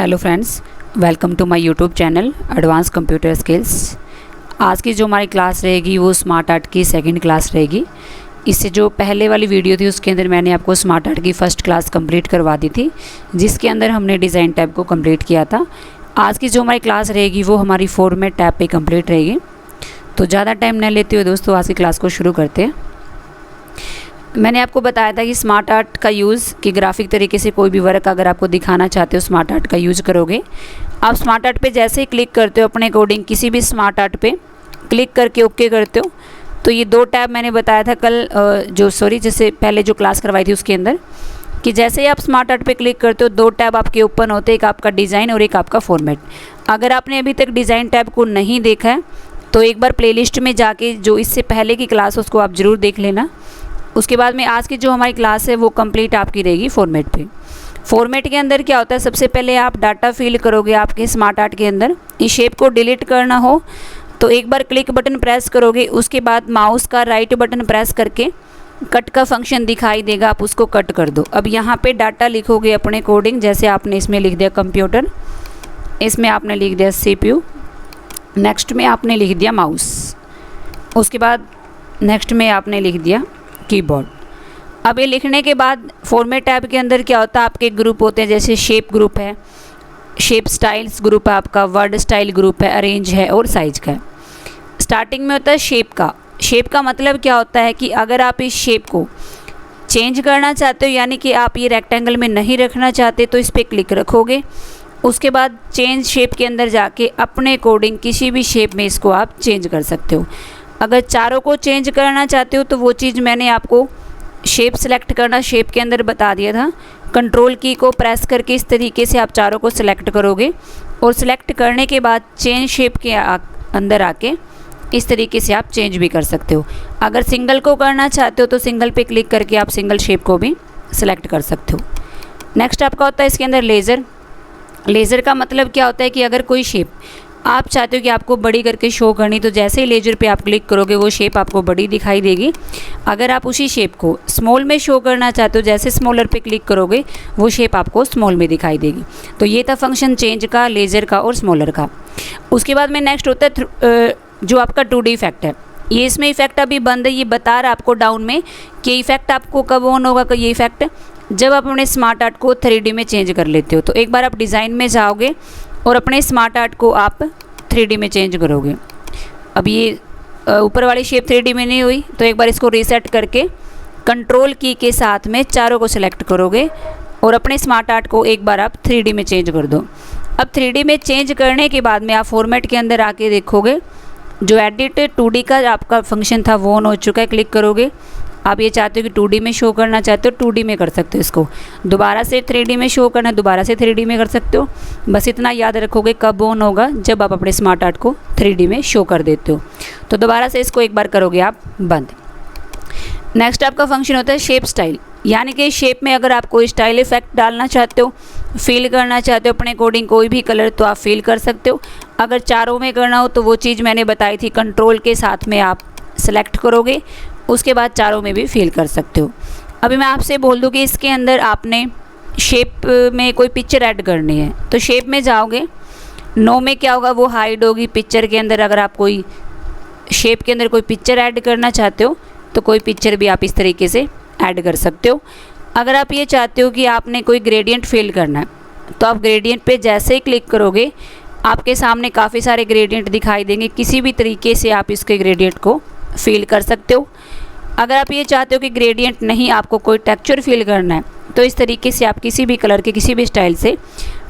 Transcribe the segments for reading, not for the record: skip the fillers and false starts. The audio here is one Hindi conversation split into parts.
Hello friends, welcome to my YouTube channel advance computer skills. आज की जो हमारी क्लास रहेगी वो स्मार्ट आर्ट की सेकंड क्लास रहेगी। इससे जो पहले वाली वीडियो थी उसके अंदर मैंने आपको स्मार्ट आर्ट की फ़र्स्ट क्लास कंप्लीट करवा दी थी, जिसके अंदर हमने डिज़ाइन टैब को कंप्लीट किया था। आज की जो हमारी क्लास रहेगी वो हमारी फॉर्मेट टैब पे कंप्लीट रहेगी। तो ज़्यादा टाइम न लेते हुए दोस्तों आज की क्लास को शुरू करते हैं। मैंने आपको बताया था कि स्मार्ट आर्ट का यूज़ कि ग्राफिक तरीके से कोई भी वर्क अगर आपको दिखाना चाहते हो स्मार्ट आर्ट का यूज़ करोगे। आप स्मार्ट आर्ट पे जैसे ही क्लिक करते हो अपने अकॉर्डिंग किसी भी स्मार्ट आर्ट पे क्लिक करके ओके करते हो तो ये दो टैब मैंने बताया था कल जैसे पहले जो क्लास करवाई थी उसके अंदर कि जैसे ही आप स्मार्ट आर्ट पे क्लिक करते हो दो टैब आपके ओपन होते हैं, एक आपका डिज़ाइन और एक आपका फॉर्मेट। अगर आपने अभी तक डिज़ाइन टैब को नहीं देखा है तो एक बार प्लेलिस्ट में जाके जो इससे पहले की क्लास उसको आप ज़रूर देख लेना। उसके बाद में आज की जो हमारी क्लास है वो कंप्लीट आपकी रहेगी फॉर्मेट पे। फॉर्मेट के अंदर क्या होता है, सबसे पहले आप डाटा फिल करोगे आपके स्मार्ट आर्ट के अंदर। इस शेप को डिलीट करना हो तो एक बार क्लिक बटन प्रेस करोगे, उसके बाद माउस का राइट बटन प्रेस करके कट का फंक्शन दिखाई देगा, आप उसको कट कर दो। अब यहाँ पे डाटा लिखोगे अपने अकॉर्डिंग, जैसे आपने इसमें लिख दिया कंप्यूटर, इसमें आपने लिख दिया CPU, नेक्स्ट में आपने लिख दिया माउस, उसके बाद नेक्स्ट में आपने लिख दिया कीबोर्ड। अब ये लिखने के बाद फॉर्मेट टैब के अंदर क्या होता है, आपके ग्रुप होते हैं, जैसे शेप ग्रुप है, शेप स्टाइल्स ग्रुप है आपका, वर्ड स्टाइल ग्रुप है, अरेंज है और साइज का है। स्टार्टिंग में होता है शेप का। शेप का मतलब क्या होता है कि अगर आप इस शेप को चेंज करना चाहते हो, यानी कि आप ये रेक्टेंगल में नहीं रखना चाहते तो इस पर क्लिक रखोगे। उसके बाद चेंज शेप के अंदर जाके अपने अकॉर्डिंग किसी भी शेप में इसको आप चेंज कर सकते हो। अगर चारों को चेंज करना चाहते हो तो वो चीज़ मैंने आपको शेप सेलेक्ट करना शेप के अंदर बता दिया था। कंट्रोल की को प्रेस करके इस तरीके से आप चारों को सिलेक्ट करोगे और सिलेक्ट करने के बाद चेंज शेप के अंदर आके इस तरीके से आप चेंज भी कर सकते हो। अगर सिंगल को करना चाहते हो तो सिंगल पे क्लिक करके आप सिंगल शेप को भी सिलेक्ट कर सकते हो। नेक्स्ट आपका होता है इसके अंदर लेज़र। लेज़र का मतलब क्या होता है कि अगर कोई शेप आप चाहते हो कि आपको बड़ी करके शो करनी, तो जैसे ही लेजर पे आप क्लिक करोगे वो शेप आपको बड़ी दिखाई देगी। अगर आप उसी शेप को स्मॉल में शो करना चाहते हो, जैसे स्मॉलर पे क्लिक करोगे वो शेप आपको स्मॉल में दिखाई देगी। तो ये था फंक्शन चेंज का, लेजर का और स्मॉलर का। उसके बाद में नेक्स्ट होता है जो आपका 2D इफेक्ट है। ये इसमें इफेक्ट अभी बंद है, ये बता रहा है आपको डाउन में कि इफेक्ट आपको कब ऑन होगा। कि ये इफेक्ट जब आप अपने स्मार्ट आर्ट को 3D में चेंज कर लेते हो। तो एक बार आप डिज़ाइन में जाओगे और अपने स्मार्ट आर्ट को आप 3D में चेंज करोगे। अब ये ऊपर वाली शेप 3D में नहीं हुई तो एक बार इसको रीसेट करके कंट्रोल की के साथ में चारों को सिलेक्ट करोगे और अपने स्मार्ट आर्ट को एक बार आप 3D में चेंज कर दो। अब 3D में चेंज करने के बाद में आप फॉर्मेट के अंदर आके देखोगे जो एडिट 2D का आपका फंक्शन था वो ऑन हो चुका है। क्लिक करोगे, आप ये चाहते हो कि 2D में शो करना चाहते हो 2D में कर सकते हो। इसको दोबारा से 3D में शो करना है दोबारा से 3D में कर सकते हो। बस इतना याद रखोगे कब ऑन होगा, जब आप अपने स्मार्ट आर्ट को 3D में शो कर देते हो। तो दोबारा से इसको एक बार करोगे आप बंद। नेक्स्ट आपका फंक्शन होता है शेप स्टाइल, यानी कि शेप में अगर आप कोई स्टाइल इफेक्ट डालना चाहते हो, फिल करना चाहते हो अपने अकॉर्डिंग कोई भी कलर, तो आप फिल कर सकते हो। अगर चारों में करना हो तो वो चीज़ मैंने बताई थी, कंट्रोल के साथ में आप सेलेक्ट करोगे, उसके बाद चारों में भी फिल कर सकते हो। अभी मैं आपसे बोल दूं कि इसके अंदर आपने शेप में कोई पिक्चर ऐड करनी है तो शेप में जाओगे, नो में क्या होगा वो हाइड होगी पिक्चर के अंदर। अगर आप कोई शेप के अंदर कोई पिक्चर ऐड करना चाहते हो तो कोई पिक्चर भी आप इस तरीके से ऐड कर सकते हो। अगर आप ये चाहते हो कि आपने कोई ग्रेडियंट फिल करना है तो आप ग्रेडियंट पे जैसे ही क्लिक करोगे आपके सामने काफ़ी सारे ग्रेडियंट दिखाई देंगे। किसी भी तरीके से आप इसके ग्रेडियंट को फिल कर सकते हो। अगर आप ये चाहते हो कि ग्रेडियंट नहीं, आपको कोई टेक्सचर फिल करना है तो इस तरीके से आप किसी भी कलर के किसी भी स्टाइल से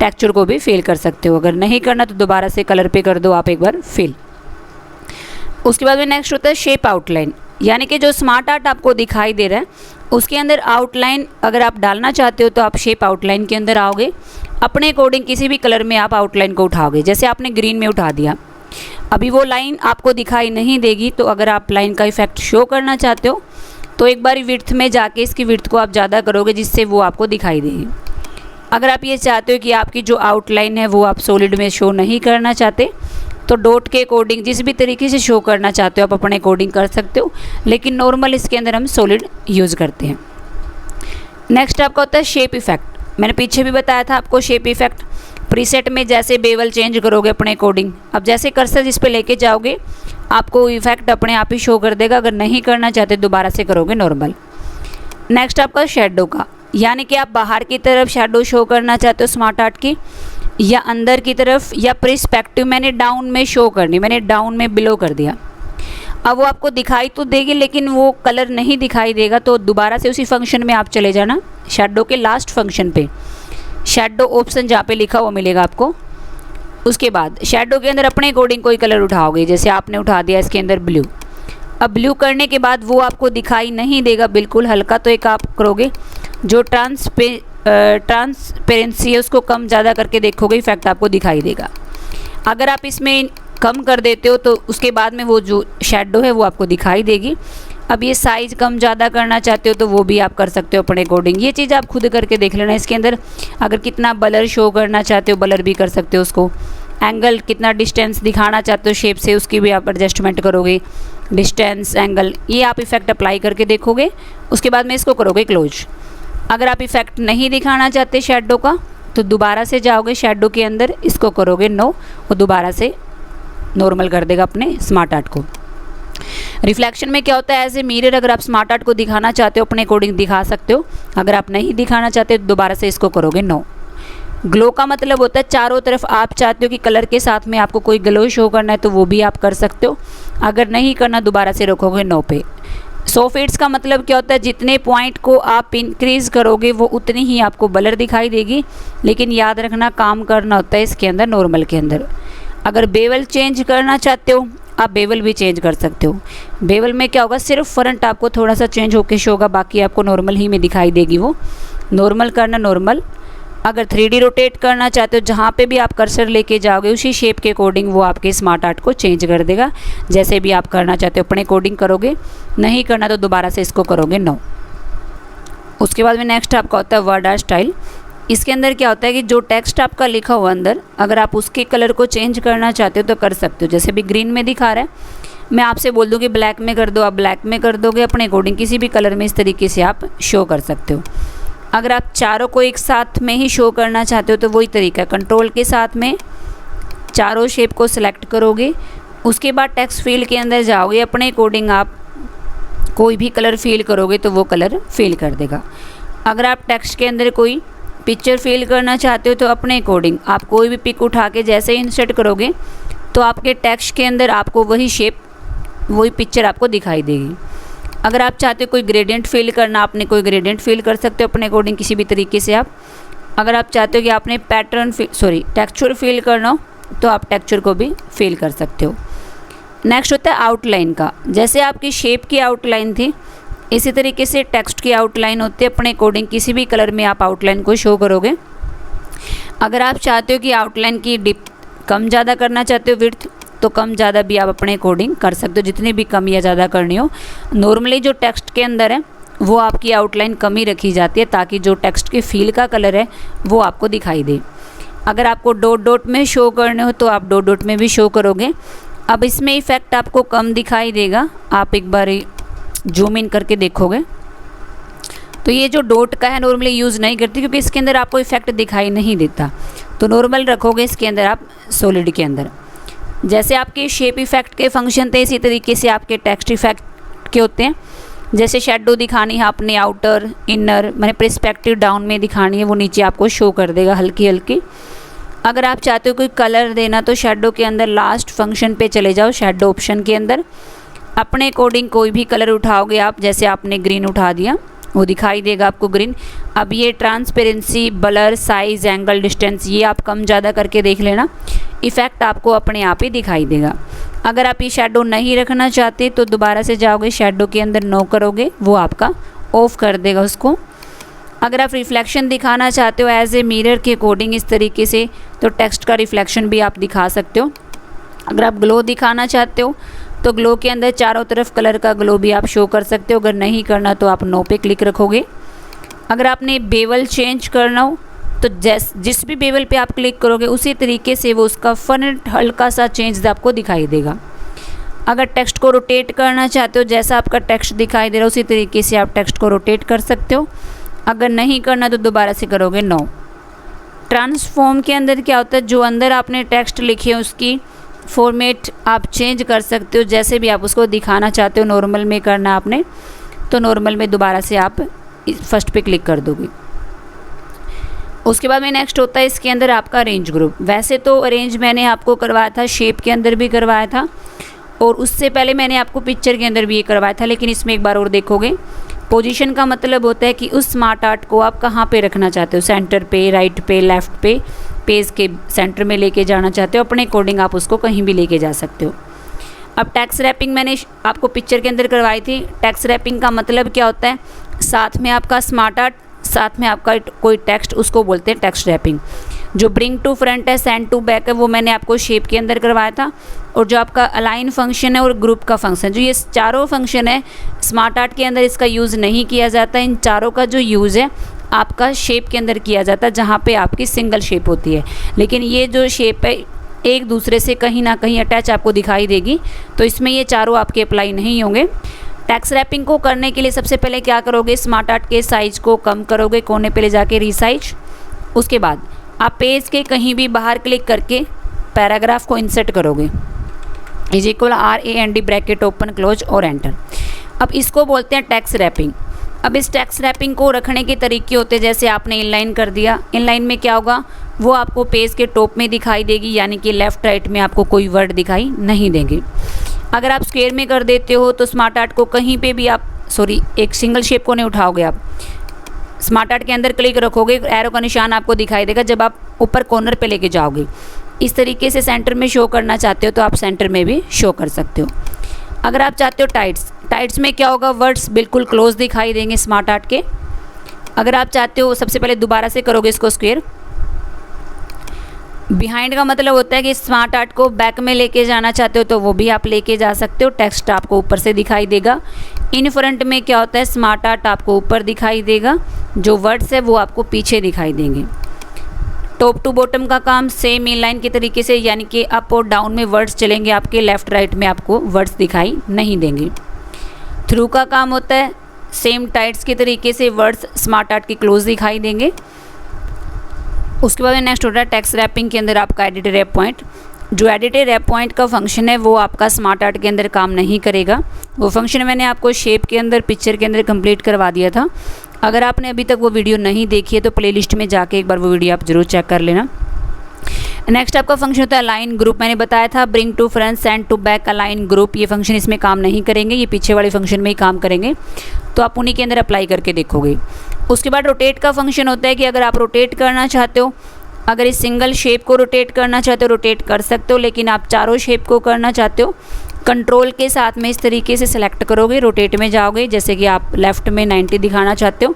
टेक्सचर को भी फिल कर सकते हो। अगर नहीं करना तो दोबारा से कलर पे कर दो आप एक बार फिल। उसके बाद में नेक्स्ट होता है शेप आउटलाइन, यानी कि जो स्मार्ट आर्ट आपको दिखाई दे रहा है उसके अंदर आउटलाइन अगर आप डालना चाहते हो तो आप शेप आउटलाइन के अंदर आओगे, अपने अकॉर्डिंग किसी भी कलर में आप आउटलाइन को उठाओगे। जैसे आपने ग्रीन में उठा दिया, अभी वो लाइन आपको दिखाई नहीं देगी। तो अगर आप लाइन का इफेक्ट शो करना चाहते हो तो एक बार विड्थ में जाके इसकी विड्थ को आप ज़्यादा करोगे जिससे वो आपको दिखाई देगी। अगर आप ये चाहते हो कि आपकी जो आउटलाइन है वो आप सॉलिड में शो नहीं करना चाहते तो डॉट के अकॉर्डिंग जिस भी तरीके से शो करना चाहते हो आप अपने अकॉर्डिंग कर सकते हो, लेकिन नॉर्मल इसके अंदर हम सॉलिड यूज़ करते हैं। नेक्स्ट आपका होता है शेप इफेक्ट। मैंने पीछे भी बताया था आपको शेप इफेक्ट प्रीसेट में जैसे बेवल चेंज करोगे अपने अकॉर्डिंग, अब जैसे कर्सर जिस पे लेके जाओगे आपको इफेक्ट अपने आप ही शो कर देगा। अगर नहीं करना चाहते दोबारा से करोगे नॉर्मल। नेक्स्ट आपका शेडो का, यानी कि आप बाहर की तरफ शेडो शो करना चाहते हो स्मार्ट आर्ट की, या अंदर की तरफ, या पर्सपेक्टिव मैंने डाउन में शो करनी, मैंने डाउन में बिलो कर दिया। अब वो आपको दिखाई तो देगी लेकिन वो कलर नहीं दिखाई देगा, तो दोबारा से उसी फंक्शन में आप चले जाना, शेडो के लास्ट फंक्शन पे, शेडो ऑप्शन जहाँ पे लिखा वो मिलेगा आपको। उसके बाद शेडो के अंदर अपने अकॉर्डिंग कोई कलर उठाओगे, जैसे आपने उठा दिया इसके अंदर ब्लू। अब ब्लू करने के बाद वो आपको दिखाई नहीं देगा बिल्कुल हल्का, तो एक आप करोगे जो ट्रांसपेरेंसी है उसको कम ज़्यादा करके देखोगे, इफेक्ट आपको दिखाई देगा। अगर आप इसमें कम कर देते हो तो उसके बाद में वो जो शेडो है वो आपको दिखाई देगी। अब ये साइज़ कम ज़्यादा करना चाहते हो तो वो भी आप कर सकते हो अपने अकॉर्डिंग। ये चीज़ आप खुद करके देख लेना। इसके अंदर अगर कितना ब्लर शो करना चाहते हो ब्लर भी कर सकते हो उसको, एंगल कितना डिस्टेंस दिखाना चाहते हो शेप से उसकी भी आप एडजस्टमेंट करोगे, डिस्टेंस एंगल ये आप इफेक्ट अप्लाई करके देखोगे। उसके बाद में इसको करोगे क्लोज। अगर आप इफेक्ट नहीं दिखाना चाहते शेडो का तो दोबारा से जाओगे शेडो के अंदर, इसको करोगे नो, वो दोबारा से नॉर्मल कर देगा अपने स्मार्ट आर्ट को। रिफ्लेक्शन में क्या होता है, एज ए मिरर अगर आप स्मार्ट आर्ट को दिखाना चाहते हो अपने अकॉर्डिंग दिखा सकते हो, अगर आप नहीं दिखाना चाहते तो दोबारा से इसको करोगे नो। ग्लो का मतलब होता है चारों तरफ आप चाहते हो कि कलर के साथ में आपको कोई ग्लो शो करना है तो वो भी आप कर सकते हो, अगर नहीं करना दोबारा से रखोगे नो पे। 100 फीट्स का मतलब क्या होता है, जितने पॉइंट को आप इंक्रीज़ करोगे वो उतनी ही आपको ब्लर दिखाई देगी, लेकिन याद रखना काम करना होता है इसके अंदर नॉर्मल के अंदर। अगर बेवल चेंज करना चाहते हो आप बेवल भी चेंज कर सकते हो। बेवल में क्या होगा, सिर्फ फ्रंट आपको थोड़ा सा चेंज होकर शो होगा, बाकी आपको नॉर्मल ही में दिखाई देगी वो। नॉर्मल करना नॉर्मल। अगर 3D रोटेट करना चाहते हो जहाँ पे भी आप कर्सर लेके जाओगे उसी शेप के अकॉर्डिंग वो आपके स्मार्ट आर्ट को चेंज कर देगा। जैसे भी आप करना चाहते हो अपने अकॉर्डिंग करोगे, नहीं करना तो दोबारा से इसको करोगे नो। उसके बाद में नेक्स्ट आपका होता है वर्ड आर्ट स्टाइल। इसके अंदर क्या होता है कि जो टेक्स्ट आपका लिखा हुआ अंदर अगर आप उसके कलर को चेंज करना चाहते हो तो कर सकते हो। जैसे भी ग्रीन में दिखा रहा है, मैं आपसे बोल दूँ कि ब्लैक में कर दो, आप ब्लैक में कर दोगे, अपने अकॉर्डिंग किसी भी कलर में इस तरीके से आप शो कर सकते हो। अगर आप चारों को एक साथ में ही शो करना चाहते हो तो वही तरीका है, कंट्रोल के साथ में चारों शेप को सिलेक्ट करोगे। उसके बाद टेक्स्ट फील्ड के अंदर जाओगे, अपने अकॉर्डिंग आप कोई भी कलर फील करोगे तो वो कलर फील कर देगा। अगर आप टेक्स्ट के अंदर कोई पिक्चर फील करना चाहते हो तो अपने अकॉर्डिंग आप कोई भी पिक उठा के जैसे ही इंसर्ट करोगे तो आपके टेक्स्ट के अंदर आपको वही शेप वही पिक्चर आपको दिखाई देगी। अगर आप चाहते हो कोई ग्रेडियंट फील करना, आपने कोई ग्रेडियंट फील कर सकते हो अपने अकॉर्डिंग किसी भी तरीके से आप। अगर आप चाहते हो कि आपने टेक्सचर फील करना हो तो आप टेक्सचर को भी फील कर सकते हो। नेक्स्ट होता है आउटलाइन का। जैसे आपकी शेप की आउटलाइन थी इसी तरीके से टेक्स्ट की आउटलाइन होती है, अपने अकॉर्डिंग किसी भी कलर में आप आउटलाइन को शो करोगे। अगर आप चाहते हो कि आउटलाइन की डिप कम ज़्यादा करना चाहते हो, विड्थ, तो कम ज़्यादा भी आप अपने अकॉर्डिंग कर सकते हो, जितनी भी कम या ज़्यादा करनी हो। नॉर्मली जो टेक्स्ट के अंदर है वो आपकी आउटलाइन कम ही रखी जाती है ताकि जो टेक्स्ट के फील का कलर है वो आपको दिखाई दे। अगर आपको डॉट डॉट में शो करने हो तो आप डॉट डॉट में भी शो करोगे। अब इसमें इफ़ेक्ट आपको कम दिखाई देगा, आप एक बार जूम इन करके देखोगे तो ये जो डॉट का है नॉर्मली यूज़ नहीं करती क्योंकि इसके अंदर आपको इफ़ेक्ट दिखाई नहीं देता, तो नॉर्मल रखोगे इसके अंदर आप सॉलिड के अंदर। जैसे आपके शेप इफ़ेक्ट के फंक्शन थे इसी तरीके से आपके टेक्स्ट इफ़ेक्ट के होते हैं। जैसे शेडो दिखानी है आपने आउटर इनर मैंने पर्सपेक्टिव डाउन में दिखानी है, वो नीचे आपको शो कर देगा हल्की हल्की। अगर आप चाहते हो कोई कलर देना तो शेडो के अंदर लास्ट फंक्शन पे चले जाओ, शेडो ऑप्शन के अंदर अपने अकॉर्डिंग कोई भी कलर उठाओगे आप। जैसे आपने ग्रीन उठा दिया वो दिखाई देगा आपको ग्रीन। अब ये transparency, blur, size, angle, distance ये आप कम ज़्यादा करके देख लेना, इफ़ेक्ट आपको अपने आप ही दिखाई देगा। अगर आप ये शेडो नहीं रखना चाहते तो दोबारा से जाओगे शेडो के अंदर नो करोगे, वो आपका ऑफ कर देगा उसको। अगर आप रिफ्लेक्शन दिखाना चाहते हो एज ए मिरर के अकॉर्डिंग इस तरीके से तो टेक्स्ट का रिफ्लेक्शन भी आप दिखा सकते हो। अगर आप ग्लो दिखाना चाहते हो तो ग्लो के अंदर चारों तरफ कलर का ग्लो भी आप शो कर सकते हो। अगर नहीं करना तो आप नो पे क्लिक रखोगे। अगर आपने बेवल चेंज करना हो तो जिस भी बेवल पे आप क्लिक करोगे उसी तरीके से वो उसका फॉन्ट हल्का सा चेंज आपको दिखाई देगा। अगर टेक्स्ट को रोटेट करना चाहते हो जैसा आपका टेक्स्ट दिखाई दे रहा है उसी तरीके से आप टेक्स्ट को रोटेट कर सकते हो। अगर नहीं करना तो दोबारा से करोगे नो। ट्रांसफॉर्म के अंदर क्या होता है, जो अंदर आपने टेक्स्ट लिखे हैं उसकी फॉर्मेट आप चेंज कर सकते हो, जैसे भी आप उसको दिखाना चाहते हो। नॉर्मल में करना आपने तो नॉर्मल में दोबारा से आप फर्स्ट पे क्लिक कर दोगे। उसके बाद में नेक्स्ट होता है इसके अंदर आपका अरेंज ग्रुप। वैसे तो अरेंज मैंने आपको करवाया था, शेप के अंदर भी करवाया था और उससे पहले मैंने आपको पिक्चर के अंदर भी ये करवाया था, लेकिन इसमें एक बार और देखोगे। पोजीशन का मतलब होता है कि उस स्मार्ट आर्ट को आप कहाँ पे रखना चाहते हो, सेंटर पे, राइट पे, लेफ़्ट पे, पेज के सेंटर में लेके जाना चाहते हो, अपने अकॉर्डिंग आप उसको कहीं भी लेके जा सकते हो। अब टेक्स्ट रैपिंग मैंने आपको पिक्चर के अंदर करवाई थी। टेक्स्ट रैपिंग का मतलब क्या होता है, साथ में आपका स्मार्ट आर्ट, साथ में आपका कोई टेक्स्ट, उसको बोलते हैं टेक्स्ट रैपिंग। जो ब्रिंग टू फ्रंट है, सेंड टू बैक है, वो मैंने आपको शेप के अंदर करवाया था। और जो आपका अलाइन फंक्शन है और ग्रुप का फंक्शन, जो ये चारों फंक्शन है स्मार्ट आर्ट के अंदर इसका यूज़ नहीं किया जाता। इन चारों का जो यूज़ है आपका शेप के अंदर किया जाता है, जहाँ पे आपकी सिंगल शेप होती है। लेकिन ये जो शेप है एक दूसरे से कहीं ना कहीं अटैच आपको दिखाई देगी, तो इसमें ये चारों आपके अप्लाई नहीं होंगे। टेक्स्ट रैपिंग को करने के लिए सबसे पहले क्या करोगे, स्मार्ट आर्ट के साइज़ को कम करोगे, कोने पे ले जाके रीसाइज। उसके बाद आप पेज के कहीं भी बाहर क्लिक करके पैराग्राफ को इंसर्ट करोगे, is equal RAND bracket open close और एंटर। अब इसको बोलते हैं टेक्स्ट रैपिंग। अब इस टेक्स्ट रैपिंग को रखने के तरीके होते हैं, जैसे आपने इनलाइन कर दिया, इनलाइन में क्या होगा, वो आपको पेज के टॉप में दिखाई देगी, यानी कि लेफ़्ट राइट में आपको कोई वर्ड दिखाई नहीं देंगे। अगर आप स्क्वायर में कर देते हो तो स्मार्ट आर्ट को कहीं पे भी आप एक सिंगल शेप को नहीं उठाओगे, आप स्मार्ट आर्ट के अंदर क्लिक रखोगे, एरो का निशान आपको दिखाई देगा जब आप ऊपर कॉर्नर पे लेके जाओगे। इस तरीके से सेंटर में शो करना चाहते हो तो आप सेंटर में भी शो कर सकते हो। अगर आप चाहते हो टाइट्स में क्या होगा, वर्ड्स बिल्कुल क्लोज दिखाई देंगे स्मार्ट आर्ट के। अगर आप चाहते हो, सबसे पहले दोबारा से करोगे इसको स्क्वायर। बिहाइंड का मतलब होता है कि स्मार्ट आर्ट को बैक में लेके जाना चाहते हो तो वो भी आप लेके जा सकते हो, टेक्स्ट आपको ऊपर से दिखाई देगा। इन फ्रंट में क्या होता है, स्मार्ट आर्ट आपको ऊपर दिखाई देगा, जो वर्ड्स है वो आपको पीछे दिखाई देंगे। टॉप टू बॉटम का काम सेम इनलाइन के तरीके से, यानी कि अप और डाउन में वर्ड्स चलेंगे आपके, लेफ़्ट राइट में आपको वर्ड्स दिखाई नहीं देंगे। थ्रू का काम होता है सेम टाइट्स के तरीके से, वर्ड्स स्मार्ट आर्ट के क्लोज दिखाई देंगे। उसके बाद नेक्स्ट होता है टेक्स्ट रैपिंग के अंदर आपका एडिटेड रैप पॉइंट। जो एडिटेड रैप पॉइंट का फंक्शन है वो आपका स्मार्ट आर्ट के अंदर काम नहीं करेगा। वो फंक्शन मैंने आपको शेप के अंदर, पिक्चर के अंदर कंप्लीट करवा दिया था। अगर आपने अभी तक वो वीडियो नहीं देखी है तो प्लेलिस्ट में जाके एक बार वो वीडियो आप ज़रूर चेक कर लेना। नेक्स्ट आपका फंक्शन होता है अलाइन ग्रुप। मैंने बताया था bring to front, send to back, align group, ये फंक्शन इसमें काम नहीं करेंगे, ये पीछे वाले फंक्शन में ही काम करेंगे, तो आप उन्हीं के अंदर अप्लाई करके देखोगे। उसके बाद रोटेट का फंक्शन होता है कि अगर आप रोटेट करना चाहते हो, अगर इस सिंगल शेप को रोटेट करना चाहते हो रोटेट कर सकते हो, लेकिन आप चारों शेप को करना चाहते हो कंट्रोल के साथ में इस तरीके से सेलेक्ट करोगे, रोटेट में जाओगे। जैसे कि आप लेफ़्ट में 90 दिखाना चाहते हो,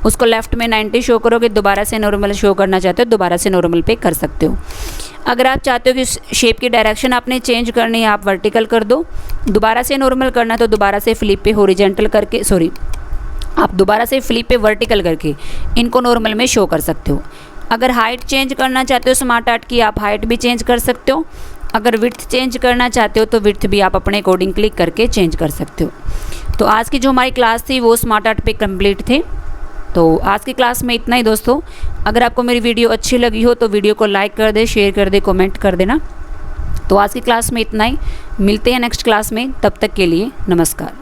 उसको लेफ़्ट में 90 शो करोगे, दोबारा से नॉर्मल शो करना चाहते हो दोबारा से नॉर्मल पे कर सकते हो। अगर आप चाहते हो कि शेप की डायरेक्शन आपने चेंज करनी है, आप वर्टिकल कर दो, दोबारा से नॉर्मल करना तो दोबारा से फ्लिप पे हॉरिजॉन्टल करके, आप दोबारा से फ्लिप पे वर्टिकल करके इनको नॉर्मल में शो कर सकते हो। अगर हाइट चेंज करना चाहते हो स्मार्ट आर्ट की, आप हाइट भी चेंज कर सकते हो। अगर विड्थ चेंज करना चाहते हो तो विड्थ भी आप अपने अकॉर्डिंग क्लिक करके चेंज कर सकते हो। तो आज की जो हमारी क्लास थी वो स्मार्ट आर्ट पे कंप्लीट थे। तो आज की क्लास में इतना ही दोस्तों। अगर आपको मेरी वीडियो अच्छी लगी हो तो वीडियो को लाइक कर दे, शेयर कर दे, कमेंट कर देना। तो आज की क्लास में इतना ही, मिलते हैं नेक्स्ट क्लास में, तब तक के लिए नमस्कार।